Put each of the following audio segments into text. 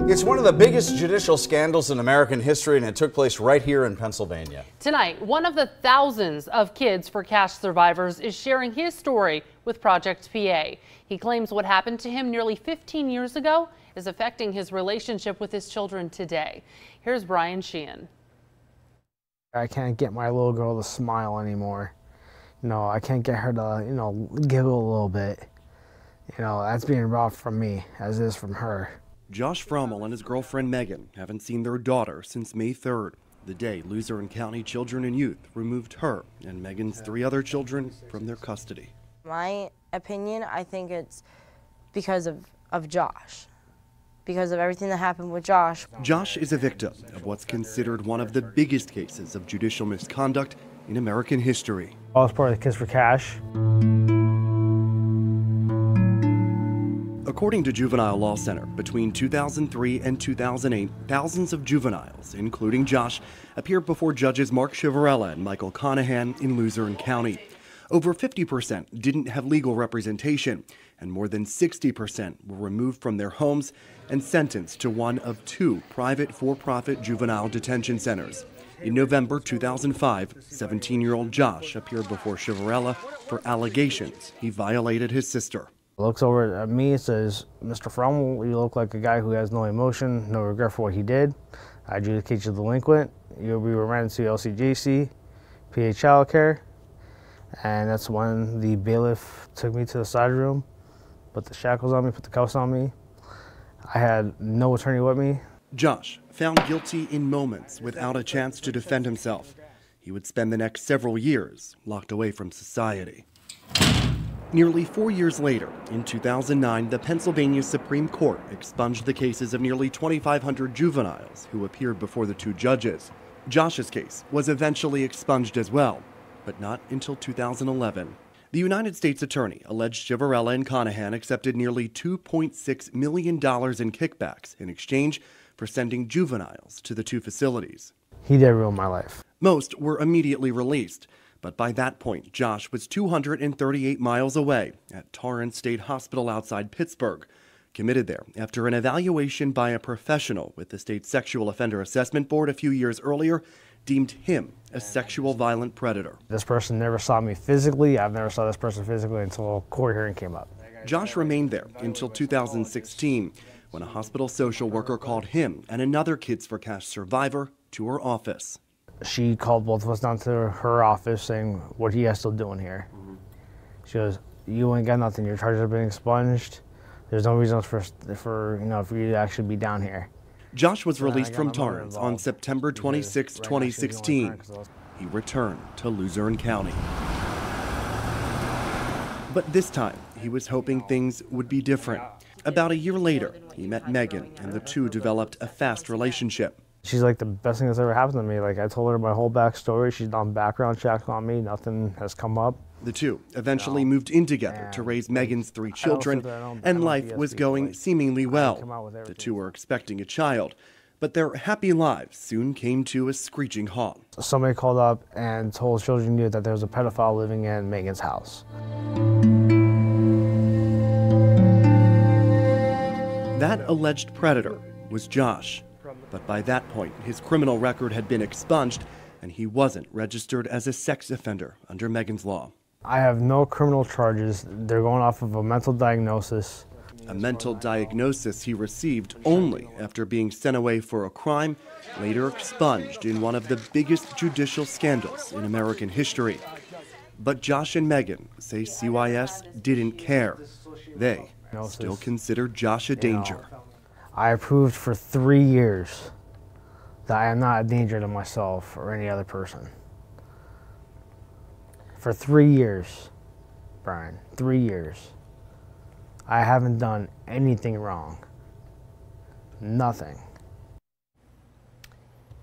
It's one of the biggest judicial scandals in American history, and it took place right here in Pennsylvania. Tonight, one of the thousands of Kids for Cash survivors is sharing his story with Project PA. He claims what happened to him nearly 15 years ago is affecting his relationship with his children today. Here's Brian Sheehan. I can't get my little girl to smile anymore. I can't get her to, giggle a little bit. That's being robbed from me, as it is from her. Josh Frommel and his girlfriend Megan haven't seen their daughter since May 3rd, the day Luzerne County Children and Youth removed her and Megan's 3 other children from their custody. My opinion, I think it's because of Josh. Because of everything that happened with Josh. Josh is a victim of what's considered one of the biggest cases of judicial misconduct in American history. I was part of the Kids for Cash. According to Juvenile Law Center, between 2003 and 2008, thousands of juveniles, including Josh, appeared before judges Mark Chivarella and Michael Conahan in Luzerne County. Over 50% didn't have legal representation, and more than 60% were removed from their homes and sentenced to one of 2 private for-profit juvenile detention centers. In November 2005, 17-year-old Josh appeared before Chivarella for allegations he violated his sister. Looks over at me and says, "Mr. Frommel, you look like a guy who has no emotion, no regret for what he did. I adjudicate you delinquent. You'll be remanded to LCJC, PA Child Care." And that's when the bailiff took me to the side room, put the shackles on me, put the cuffs on me. I had no attorney with me. Josh, found guilty in moments without a chance to defend himself. He would spend the next several years locked away from society. Nearly 4 years later, in 2009, the Pennsylvania Supreme Court expunged the cases of nearly 2,500 juveniles who appeared before the 2 judges. Josh's case was eventually expunged as well, but not until 2011. The United States Attorney alleged Chivarella and Conahan accepted nearly $2.6 million in kickbacks in exchange for sending juveniles to the 2 facilities. He did ruin my life. Most were immediately released, but by that point, Josh was 238 miles away at Torrance State Hospital outside Pittsburgh, committed there after an evaluation by a professional with the state Sexual Offender Assessment Board a few years earlier deemed him a sexual violent predator. This person never saw me physically. I've never saw this person physically until a court hearing came up. Josh remained there until 2016, when a hospital social worker called him and another Kids for Cash survivor to her office. She called both of us down to her office saying, "What are you guys still doing here?" She goes, "You ain't got nothing. Your charges have been expunged. There's no reason for you to actually be down here." Josh was released from Torrance on September 26, 2016. He returned to Luzerne County. But this time, he was hoping things would be different. About a year later, he met Megan, and the 2 developed a fast relationship. She's like the best thing that's ever happened to me. Like, I told her my whole backstory. She's done background checks on me. Nothing has come up. The 2 eventually moved in together to raise Megan's 3 children, and life was going seemingly well. The 2 were expecting a child, but their happy lives soon came to a screeching halt. Somebody called up and told Children Youth that there was a pedophile living in Megan's house. That alleged predator was Josh. But by that point, his criminal record had been expunged, and he wasn't registered as a sex offender under Megan's law. I have no criminal charges. They're going off of a mental diagnosis. A mental diagnosis he received only after being sent away for a crime later expunged in one of the biggest judicial scandals in American history. But Josh and Megan say CYS didn't care. They still consider Josh a danger. I proved for 3 years that I am not a danger to myself or any other person. For 3 years, Brian, 3 years. I haven't done anything wrong. Nothing.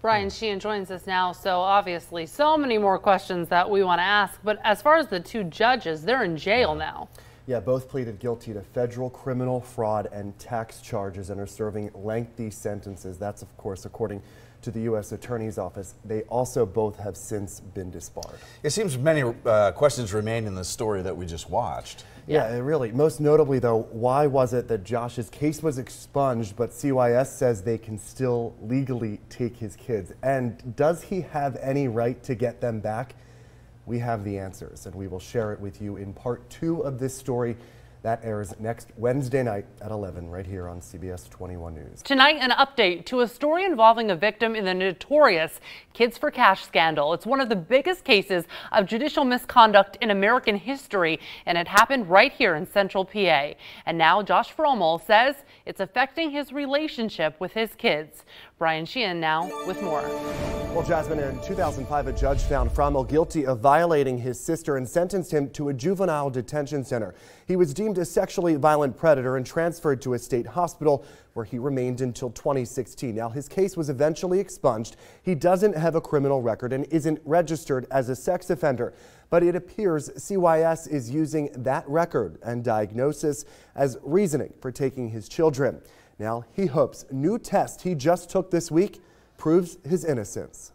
Brian Sheehan joins us now, so obviously so many more questions that we want to ask, but as far as the 2 judges, they're in jail now. Yeah, both pleaded guilty to federal criminal, fraud, and tax charges and are serving lengthy sentences. That's, of course, according to the U.S. Attorney's Office. They also both have since been disbarred. It seems many questions remain in the story that we just watched. Yeah, really. Most notably, though, why was it that Josh's case was expunged, but CYS says they can still legally take his kids? And does he have any right to get them back? We have the answers, and we will share it with you in part 2 of this story. That airs next Wednesday night at 11 right here on CBS 21 News. Tonight, an update to a story involving a victim in the notorious Kids for Cash scandal. It's one of the biggest cases of judicial misconduct in American history, and it happened right here in Central PA. And now Josh Frommel says it's affecting his relationship with his kids. Brian Sheehan now with more. Well, Jasmine, in 2005, a judge found Frommel guilty of violating his sister and sentenced him to a juvenile detention center. He was deemed a sexually violent predator and transferred to a state hospital where he remained until 2016. Now, his case was eventually expunged. He doesn't have a criminal record and isn't registered as a sex offender. But it appears CYS is using that record and diagnosis as reasoning for taking his children. Now, he hopes new test he just took this week proves his innocence.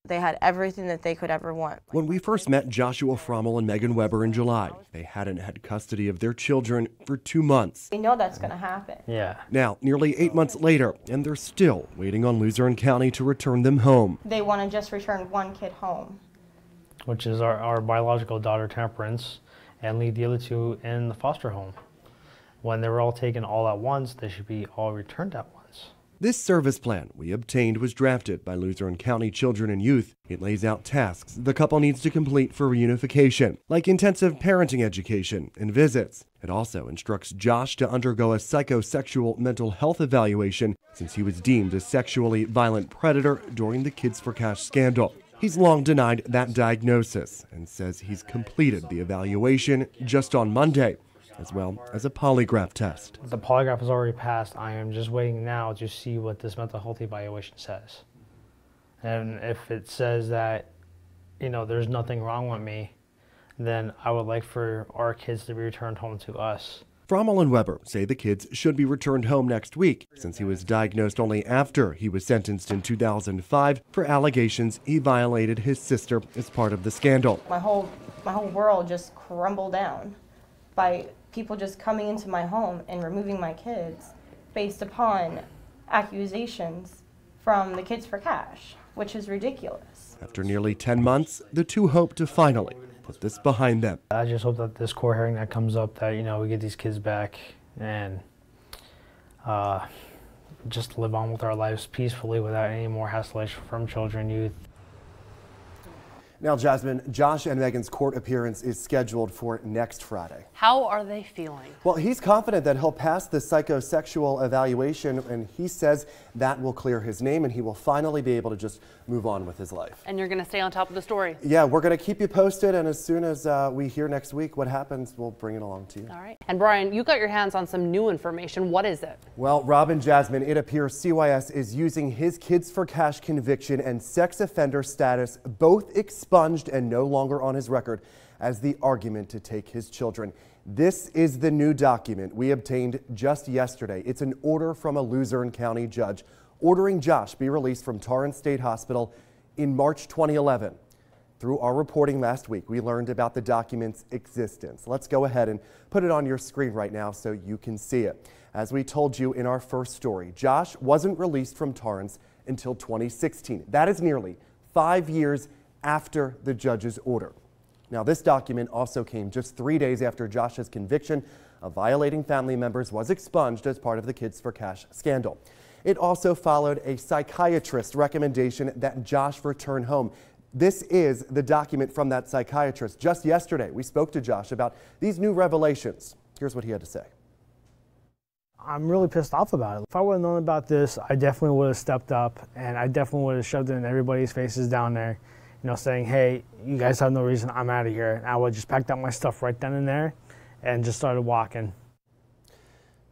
They had everything that they could ever want. When we first met Joshua Frommel and Megan Weber in July, they hadn't had custody of their children for 2 months. We know that's going to happen. Yeah. Now, nearly 8 months later, and they're still waiting on Luzerne County to return them home. They want to just return one kid home. Which is our biological daughter, Temperance, and leave the other 2 in the foster home. When they were all taken all at once, they should be all returned at once. This service plan we obtained was drafted by Luzerne County Children and Youth. It lays out tasks the couple needs to complete for reunification, like intensive parenting education and visits. It also instructs Josh to undergo a psychosexual mental health evaluation since he was deemed a sexually violent predator during the Kids for Cash scandal. He's long denied that diagnosis and says he's completed the evaluation just on Monday, as well as a polygraph test. The polygraph is already passed. I am just waiting now to see what this mental health evaluation says. And if it says that, there's nothing wrong with me, then I would like for our kids to be returned home to us. Frommel and Weber say the kids should be returned home next week, since he was diagnosed only after he was sentenced in 2005 for allegations he violated his sister as part of the scandal. My whole world just crumbled down by people just coming into my home and removing my kids based upon accusations from the Kids for Cash, which is ridiculous. After nearly 10 months, the 2 hope to finally put this behind them. I just hope that this court hearing that comes up that, we get these kids back and just live on with our lives peacefully without any more hassleation from children, youth. Now, Jasmine, Josh and Megan's court appearance is scheduled for next Friday. How are they feeling? Well, he's confident that he'll pass the psychosexual evaluation, and he says that will clear his name and he will finally be able to just move on with his life. And you're going to stay on top of the story? Yeah, we're going to keep you posted, and as soon as we hear next week what happens, we'll bring it along to you. All right. And Brian, you got your hands on some new information. What is it? Well, Rob and Jasmine, it appears CYS is using his Kids for Cash conviction and sex offender status, both expunged and no longer on his record, as the argument to take his children. This is the new document we obtained just yesterday. It's an order from a Luzerne County judge ordering Josh be released from Torrance State Hospital in March 2011. Through our reporting last week, we learned about the document's existence. Let's go ahead and put it on your screen right now so you can see it. As we told you in our first story, Josh wasn't released from Torrance until 2016. That is nearly 5 years after the judge's order. Now, this document also came just 3 days after Josh's conviction of violating family members was expunged as part of the Kids for Cash scandal. It also followed a psychiatrist recommendation that Josh return home. This is the document from that psychiatrist. Just yesterday, we spoke to Josh about these new revelations. Here's what he had to say. I'm really pissed off about it. If I would have known about this, I definitely would have stepped up, and I definitely would have shoved it in everybody's faces down there, saying, hey, you guys have no reason, I'm out of here. And I would have just packed up my stuff right then and there and just started walking.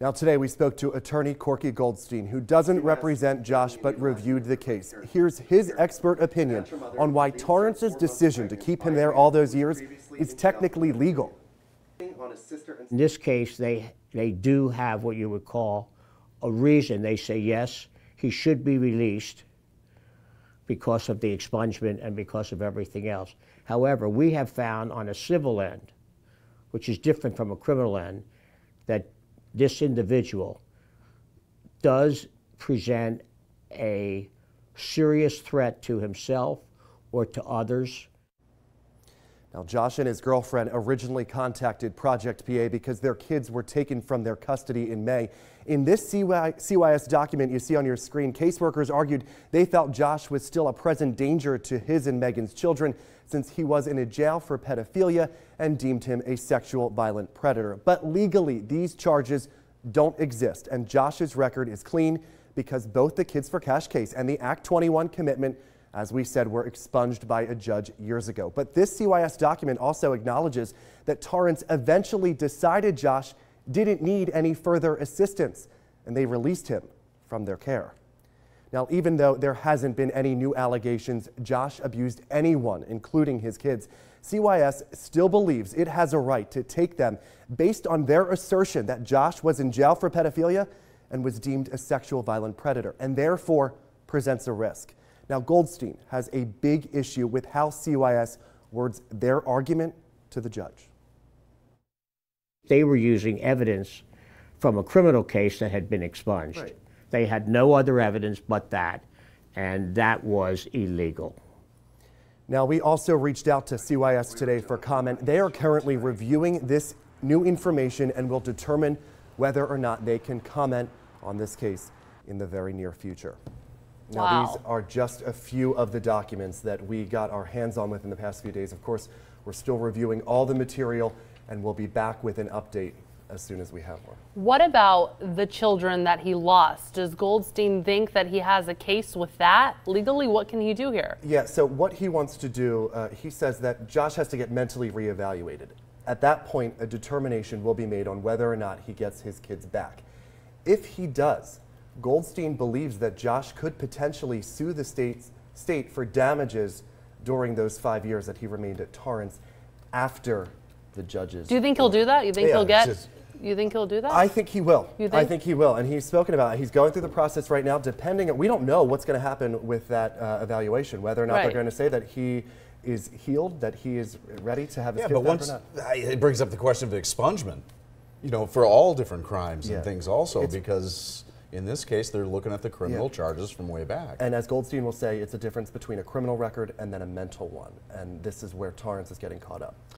Now, today we spoke to attorney Corky Goldstein, who doesn't represent Josh but reviewed the case. Here's his expert opinion on why Torrance's decision to keep him there all those years is technically legal. In this case, they do have what you would call a reason. They say, yes, he should be released because of the expungement and because of everything else. However, we have found on a civil end which is different from a criminal end, that this individual does present a serious threat to himself or to others. Now, Josh and his girlfriend originally contacted Project PA because their kids were taken from their custody in May. In this CYS document you see on your screen, caseworkers argued they felt Josh was still a present danger to his and Megan's children since he was in a jail for pedophilia and deemed him a sexual violent predator. But legally, these charges don't exist, and Josh's record is clean because both the Kids for Cash case and the Act 21 commitment, as we said, were expunged by a judge years ago. But this CYS document also acknowledges that Torrance eventually decided Josh didn't need any further assistance, and they released him from their care. Now, even though there hasn't been any new allegations Josh abused anyone, including his kids, CYS still believes it has a right to take them based on their assertion that Josh was in jail for pedophilia and was deemed a sexual violent predator, and therefore presents a risk. Now, Goldstein has a big issue with how CYS words their argument to the judge. They were using evidence from a criminal case that had been expunged. Right. They had no other evidence but that, and that was illegal. Now, we also reached out to CYS today for comment. They are currently reviewing this new information and will determine whether or not they can comment on this case in the very near future. Now, Wow. These are just a few of the documents that we got our hands on with in the past few days. Of course, we're still reviewing all the material, and we'll be back with an update as soon as we have more. What about the children that he lost? Does Goldstein think that he has a case with that? Legally, what can he do here? Yeah, so what he wants to do, he says that Josh has to get mentally reevaluated. At that point, a determination will be made on whether or not he gets his kids back. If he does, Goldstein believes that Josh could potentially sue the state for damages during those 5 years that he remained at Torrance after the judges. Do you think he'll do that? You think Yeah, he'll get? just- You think he'll do that? I think he will. You I think? think he will, and he's spoken about it. He's going through the process right now. We don't know what's going to happen with that evaluation, whether or not they're Right. going to say that he is healed, that he is ready to have his Yeah, kids but back once or not. it brings up the question of expungement, for all different crimes Yeah. and things also, It's- because in this case, they're looking at the criminal charges from way back. And as Goldstein will say, it's a difference between a criminal record and then a mental one, and this is where Torrance is getting caught up.